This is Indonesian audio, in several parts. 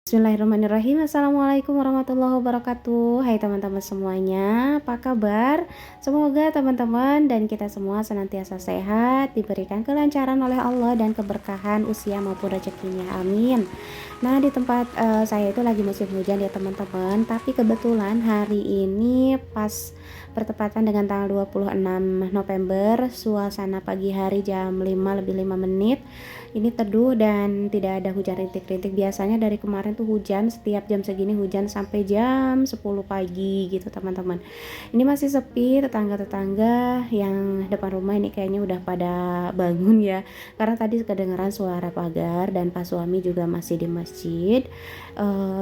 Bismillahirrahmanirrahim. Assalamualaikum warahmatullahi wabarakatuh. Hai teman-teman semuanya, apa kabar? Semoga teman-teman dan kita semua senantiasa sehat, diberikan kelancaran oleh Allah dan keberkahan usia maupun rezekinya. Amin. Nah, di tempat saya itu lagi musim hujan ya teman-teman, tapi kebetulan hari ini pas bertepatan dengan tanggal 26 November, suasana pagi hari jam 5 lebih 5 menit ini teduh dan tidak ada hujan rintik-rintik. Biasanya dari kemarin tuh hujan setiap jam segini, hujan sampai jam 10 pagi gitu teman-teman. Ini masih sepi, tetangga-tetangga yang depan rumah ini kayaknya udah pada bangun ya, karena tadi kedengaran suara pagar dan pas suami juga masih di masjid.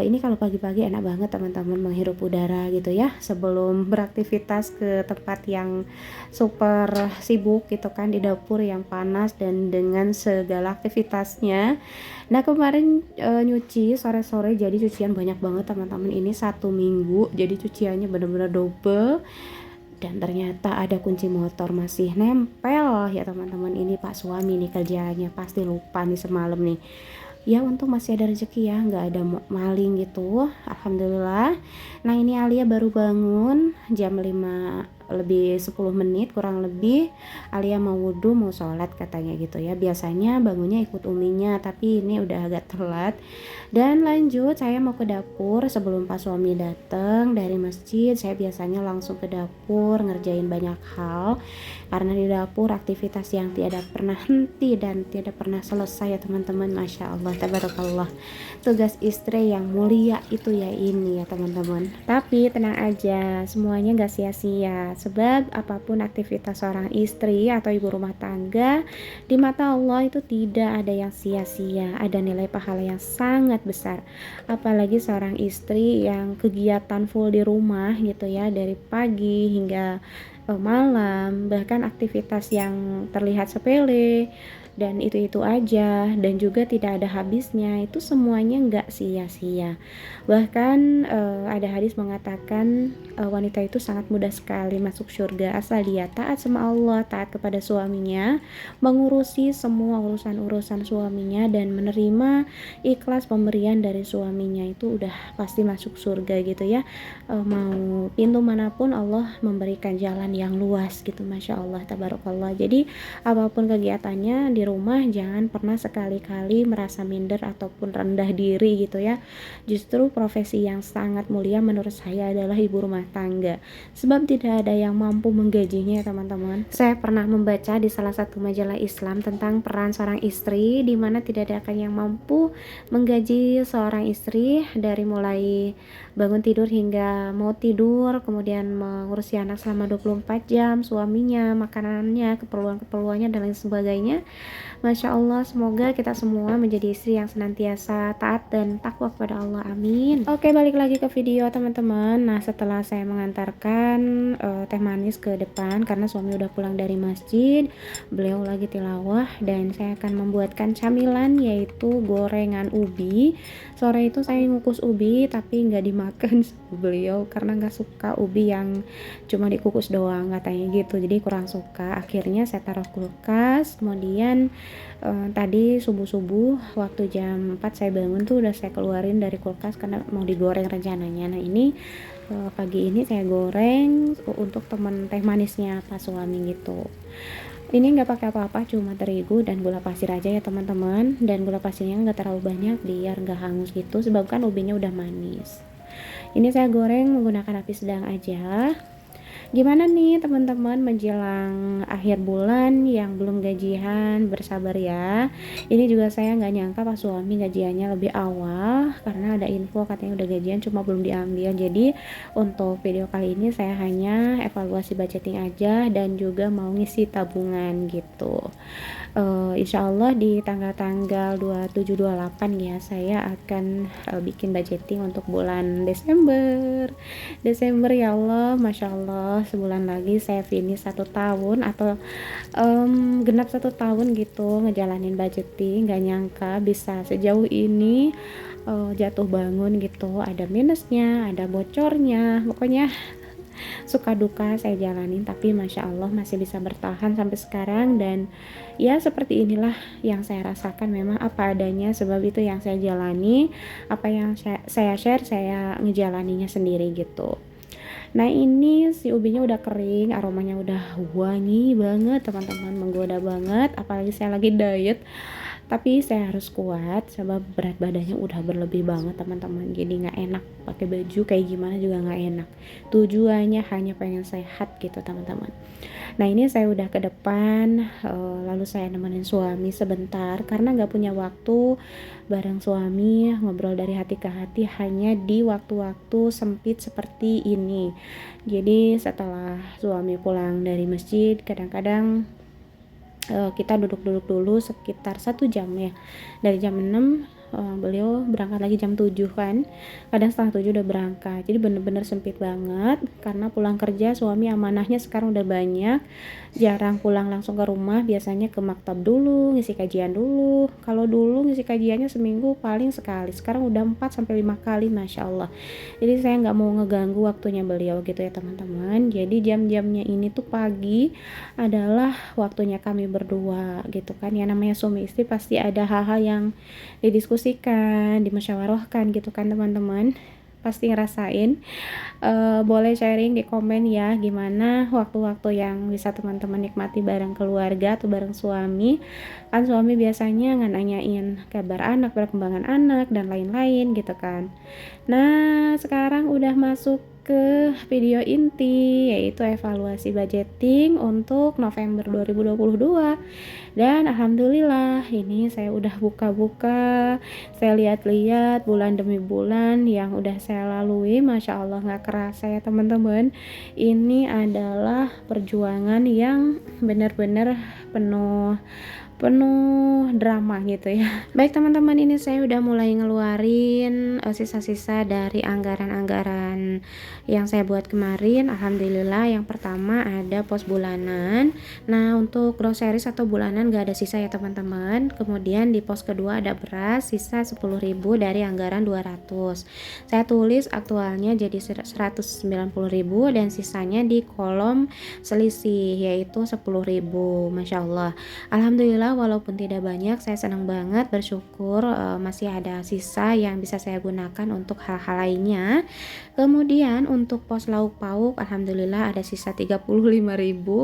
Ini kalau pagi-pagi enak banget teman-teman menghirup udara gitu ya, sebelum beraktivitas ke tempat yang super sibuk gitu kan, di dapur yang panas dan dengan segala aktivitasnya. Nah kemarin nyuci sore-sore, jadi cucian banyak banget teman-teman, ini 1 minggu jadi cuciannya bener-bener double. Dan ternyata ada kunci motor masih nempel ya teman-teman. Ini pak suami nih kerjanya pasti lupa nih semalam nih. Ya untung masih ada rezeki ya, nggak ada maling gitu, alhamdulillah. Nah ini Alia baru bangun jam 5 lebih 10 menit kurang lebih. Alia mau wudhu mau sholat katanya gitu ya, biasanya bangunnya ikut uminya tapi ini udah agak telat. Dan lanjut saya mau ke dapur sebelum pas suami datang dari masjid. Saya biasanya langsung ke dapur ngerjain banyak hal, karena di dapur aktivitas yang tidak pernah henti dan tidak pernah selesai ya teman-teman. Masya Allah tabarakallah, tugas istri yang mulia itu ya ini ya teman-teman. Tapi tenang aja, semuanya gak sia-sia, sebab apapun aktivitas seorang istri atau ibu rumah tangga di mata Allah itu tidak ada yang sia-sia, ada nilai pahala yang sangat besar. Apalagi seorang istri yang kegiatan full di rumah gitu ya, dari pagi hingga malam, bahkan aktivitas yang terlihat sepele dan itu aja dan juga tidak ada habisnya, itu semuanya nggak sia-sia. Bahkan ada hadis mengatakan wanita itu sangat mudah sekali masuk surga asal dia taat sama Allah, taat kepada suaminya, mengurusi semua urusan-urusan suaminya dan menerima ikhlas pemberian dari suaminya, itu udah pasti masuk surga gitu ya. Mau pintu manapun Allah memberikan jalan yang luas gitu, Masya Allah tabarakallah. Jadi apapun kegiatannya di rumah jangan pernah sekali-kali merasa minder ataupun rendah diri gitu ya. Justru profesi yang sangat mulia menurut saya adalah ibu rumah tangga, sebab tidak ada yang mampu menggajinya ya teman-teman. Saya pernah membaca di salah satu majalah Islam tentang peran seorang istri, di mana tidak ada yang mampu menggaji seorang istri dari mulai bangun tidur hingga mau tidur, kemudian mengurusi anak selama 24 jam, suaminya, makanannya, keperluan-keperluannya dan lain sebagainya. Masya Allah, semoga kita semua menjadi istri yang senantiasa taat dan takwa kepada Allah. Amin. Oke, balik lagi ke video teman-teman. Nah, setelah saya mengantarkan teh manis ke depan karena suami udah pulang dari masjid, beliau lagi tilawah dan saya akan membuatkan camilan yaitu gorengan ubi. Sore itu saya ngukus ubi tapi nggak dimakan sama beliau karena nggak suka ubi yang cuma dikukus doang katanya gitu, jadi kurang suka. Akhirnya saya taruh kulkas, kemudian tadi subuh-subuh waktu jam 4 saya bangun tuh udah saya keluarin dari kulkas karena mau digoreng rencananya. Nah ini pagi ini saya goreng untuk temen teh manisnya pas suami gitu. Ini nggak pakai apa-apa, cuma terigu dan gula pasir aja ya teman-teman, dan gula pasirnya nggak terlalu banyak biar nggak hangus gitu, sebab kan ubinya udah manis. Ini saya goreng menggunakan api sedang aja. Gimana nih teman-teman menjelang akhir bulan yang belum gajian, bersabar ya. Ini juga saya nggak nyangka pas suami gajiannya lebih awal, karena ada info katanya udah gajian cuma belum diambil. Jadi untuk video kali ini saya hanya evaluasi budgeting aja dan juga mau ngisi tabungan gitu. Insya Allah di tanggal-tanggal 27-28 ya saya akan bikin budgeting untuk bulan Desember ya Allah. Masya Allah, sebulan lagi saya finish 1 tahun atau genap 1 tahun gitu ngejalanin budgeting. Gak nyangka bisa sejauh ini, jatuh bangun gitu, ada minusnya, ada bocornya, pokoknya suka duka saya jalanin, tapi Masya Allah masih bisa bertahan sampai sekarang. Dan ya seperti inilah yang saya rasakan, memang apa adanya, sebab itu yang saya jalani, apa yang saya share, saya ngejalaninya sendiri gitu. Nah ini si ubinya udah kering, aromanya udah wangi banget teman-teman, menggoda banget, apalagi saya lagi diet. Tapi saya harus kuat sebab berat badannya udah berlebih banget teman-teman, jadi nggak enak pakai baju kayak gimana juga nggak enak. Tujuannya hanya pengen sehat gitu teman-teman. Nah ini saya udah ke depan, lalu saya nemenin suami sebentar karena nggak punya waktu bareng suami ngobrol dari hati ke hati hanya di waktu-waktu sempit seperti ini. Jadi setelah suami pulang dari masjid, kadang-kadang kita duduk-duduk dulu sekitar 1 jam ya, dari jam 6 beliau berangkat lagi jam 7 kan, kadang setengah 7 udah berangkat, jadi bener-bener sempit banget karena pulang kerja suami amanahnya sekarang udah banyak, jarang pulang langsung ke rumah, biasanya ke maktab dulu ngisi kajian dulu. Kalau dulu ngisi kajiannya seminggu paling sekali, sekarang udah 4-5 kali Masya Allah. Jadi saya nggak mau ngeganggu waktunya beliau gitu ya teman-teman. Jadi jam-jamnya ini tuh pagi adalah waktunya kami berdua gitu kan, ya namanya suami istri pasti ada hal-hal yang didiskusikan, dimusyawarahkan gitu kan teman-teman, pasti ngerasain. Boleh sharing di komen ya, gimana waktu-waktu yang bisa teman-teman nikmati bareng keluarga atau bareng suami. Kan suami biasanya nanyain kabar anak, perkembangan anak dan lain-lain gitu kan. Nah sekarang udah masuk ke video inti, yaitu evaluasi budgeting untuk November 2022. Dan alhamdulillah ini saya udah buka-buka, saya lihat-lihat bulan demi bulan yang udah saya lalui, Masya Allah gak kerasa ya teman-teman. Ini adalah perjuangan yang benar-benar penuh drama gitu ya. Baik teman-teman, ini saya udah mulai ngeluarin sisa-sisa dari anggaran-anggaran yang saya buat kemarin. Alhamdulillah yang pertama ada pos bulanan. Nah untuk groceries atau bulanan gak ada sisa ya teman-teman. Kemudian di pos kedua ada beras, sisa 10.000 dari anggaran 200. Saya tulis aktualnya jadi 190.000 dan sisanya di kolom selisih yaitu 10.000. Masya Allah, alhamdulillah walaupun tidak banyak, saya senang banget, bersyukur masih ada sisa yang bisa saya gunakan untuk hal-hal lainnya. Kemudian untuk pos lauk pauk, alhamdulillah ada sisa 35.000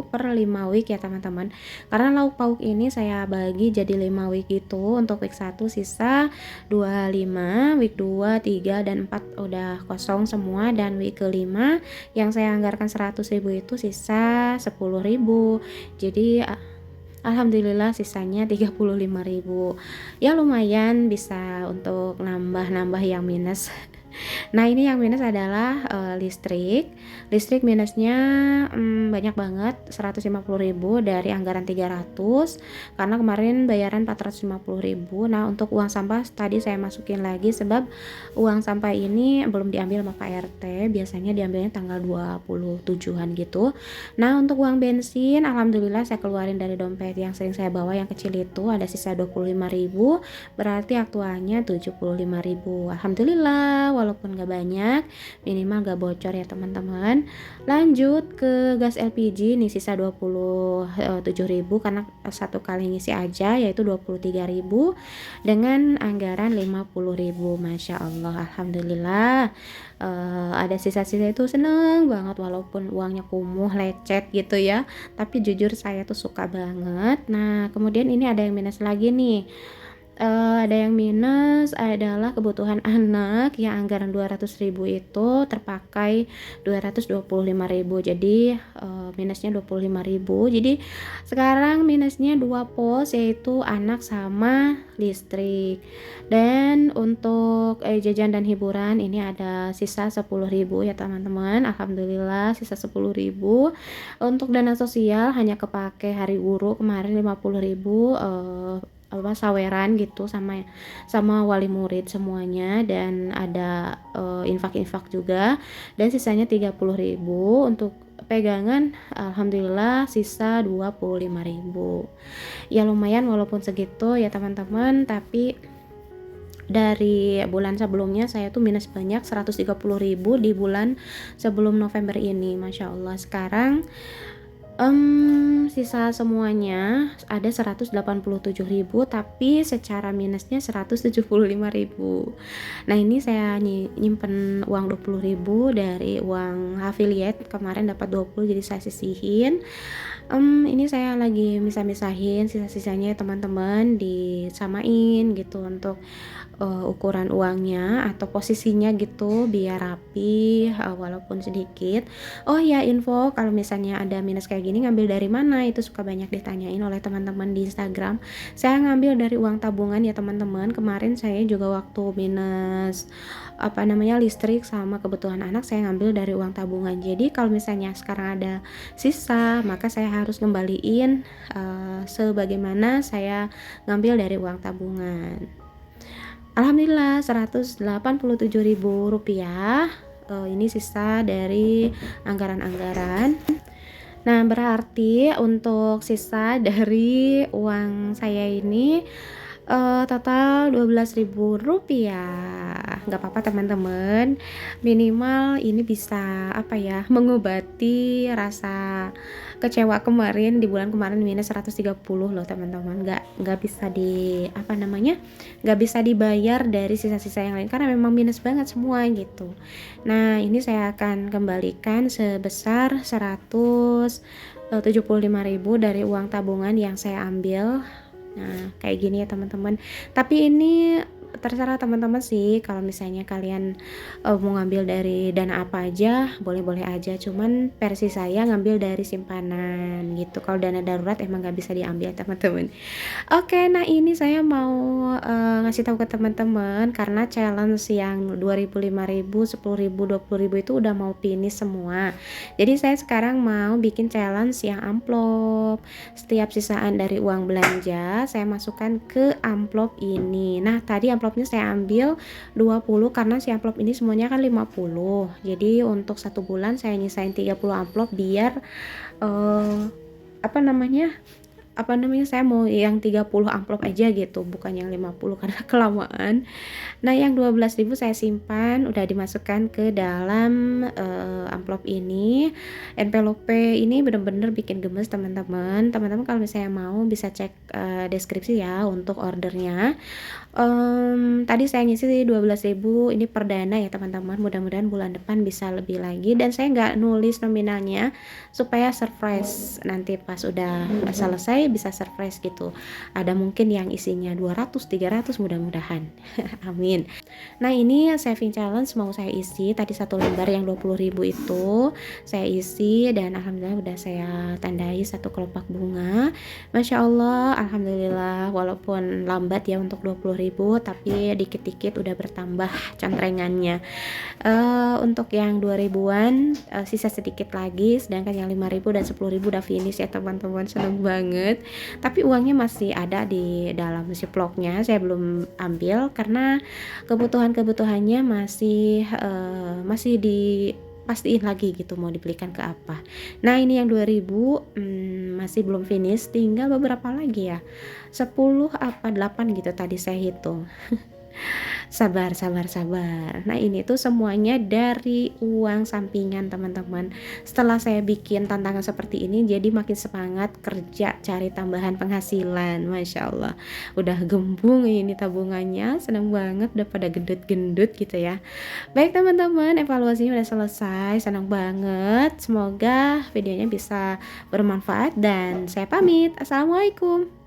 per 5 week ya teman-teman. Karena lauk pauk ini saya bagi jadi 5 week itu, untuk week 1 sisa 25, week 2, 3 dan 4 udah kosong semua, dan week kelima yang saya anggarkan 100.000 itu sisa 10.000. Jadi alhamdulillah sisanya 35.000. Ya lumayan bisa untuk nambah-nambah yang minus. Nah ini yang minus adalah listrik minusnya banyak banget, 150.000 dari anggaran 300 karena kemarin bayaran 450.000. Nah untuk uang sampah tadi saya masukin lagi sebab uang sampah ini belum diambil sama Pak RT, biasanya diambilnya tanggal 27-an gitu. Nah untuk uang bensin alhamdulillah saya keluarin dari dompet yang sering saya bawa yang kecil itu, ada sisa 25.000, berarti aktualnya 75.000. Alhamdulillah walaupun gak banyak, minimal gak bocor ya teman-teman. Lanjut ke gas LPG nih, sisa 27.000 karena satu kali ngisi aja, yaitu 23.000 dengan anggaran 50.000. Masya Allah, alhamdulillah. Ada sisa-sisa itu seneng banget walaupun uangnya kumuh lecet gitu ya, tapi jujur saya tuh suka banget. Nah kemudian ini ada yang minus lagi nih. Ada yang minus adalah kebutuhan anak yang anggaran 200.000 itu terpakai 225.000, jadi minusnya 25.000. Jadi sekarang minusnya 2 pos, yaitu anak sama listrik. Dan untuk jajan dan hiburan ini ada sisa 10.000 ya teman-teman. Alhamdulillah sisa 10.000. Untuk dana sosial hanya kepake hari guru kemarin 50.000, saweran gitu sama wali murid semuanya, dan ada infak-infak juga, dan sisanya 30.000. Untuk pegangan alhamdulillah sisa 25.000. Ya lumayan walaupun segitu ya teman-teman, tapi dari bulan sebelumnya saya tuh minus banyak 130.000 di bulan sebelum November ini, Masya Allah. Sekarang sisa semuanya ada 187.000, tapi secara minusnya 175.000. Nah, ini saya nyimpen uang 20.000 dari uang affiliate, kemarin dapat 20 jadi saya sisihin. Ini saya lagi misah-misahin sisa-sisanya teman-teman, disamain gitu untuk ukuran uangnya atau posisinya gitu biar rapi, walaupun sedikit. Oh ya, info kalau misalnya ada minus kayak gini ngambil dari mana, itu suka banyak ditanyain oleh teman-teman di Instagram. Saya ngambil dari uang tabungan ya teman-teman. Kemarin saya juga waktu minus listrik sama kebutuhan anak, saya ngambil dari uang tabungan. Jadi kalau misalnya sekarang ada sisa, maka saya harus ngembaliin sebagaimana saya ngambil dari uang tabungan. Alhamdulillah 187.000 rupiah. Ini sisa dari anggaran-anggaran. Nah, berarti untuk sisa dari uang saya ini total 12.000 rupiah. Nggak apa-apa teman-teman, minimal ini bisa mengobati rasa kecewa kemarin. Di bulan kemarin minus 130 loh teman-teman. Nggak bisa nggak bisa dibayar dari sisa-sisa yang lain karena memang minus banget semua gitu. Nah, ini saya akan kembalikan sebesar 175.000 dari uang tabungan yang saya ambil. Nah, kayak gini ya teman-teman. Tapi ini terserah teman-teman sih, kalau misalnya kalian mau ngambil dari dana apa aja boleh-boleh aja, cuman versi saya ngambil dari simpanan gitu. Kalau dana darurat emang nggak bisa diambil teman-teman. Oke, nah ini saya mau ngasih tahu ke teman-teman karena challenge yang 2.000, 5.000, 10.000, 20.000 itu udah mau finish semua. Jadi saya sekarang mau bikin challenge yang amplop. Setiap sisaan dari uang belanja saya masukkan ke amplop ini. Nah, tadi amplopnya saya ambil 20 karena si amplop ini semuanya kan 50. Jadi untuk 1 bulan saya nyisain 30 amplop biar saya mau yang 30 amplop aja gitu, bukan yang 50 karena kelamaan. Nah, yang 12.000 saya simpan, udah dimasukkan ke dalam amplop ini. Envelope ini bener-bener bikin gemes teman-teman. Teman-teman kalau misalnya mau bisa cek deskripsi ya untuk ordernya. Tadi saya ngisi 12.000, ini perdana ya teman-teman. Mudah-mudahan bulan depan bisa lebih lagi, dan saya nggak nulis nominalnya supaya surprise, nanti pas udah selesai bisa surprise gitu. Ada mungkin yang isinya 200, 300, mudah-mudahan. Amin. Nah, ini saving challenge mau saya isi. Tadi satu lembar yang 20.000 itu saya isi, dan alhamdulillah udah saya tandai satu kelopak bunga. Masya Allah, alhamdulillah, walaupun lambat ya untuk 20.000, tapi dikit-dikit udah bertambah contrengannya. Untuk yang 2000-an sisa sedikit lagi, sedangkan yang 5.000 dan 10.000 udah finish ya teman-teman. Seneng banget. Tapi uangnya masih ada di dalam ziplocknya, saya belum ambil karena kebutuhannya masih dipastiin lagi gitu mau dibelikan ke apa. Nah, ini yang 2000 masih belum finish, tinggal beberapa lagi ya, 10 apa 8 gitu tadi saya hitung. Sabar. Nah, ini tuh semuanya dari uang sampingan teman-teman. Setelah saya bikin tantangan seperti ini, jadi makin semangat kerja cari tambahan penghasilan. Masya Allah, udah gembung ini tabungannya, seneng banget, udah pada gendut-gendut gitu ya. Baik teman-teman, evaluasinya udah selesai, senang banget. Semoga videonya bisa bermanfaat, dan saya pamit. Assalamualaikum.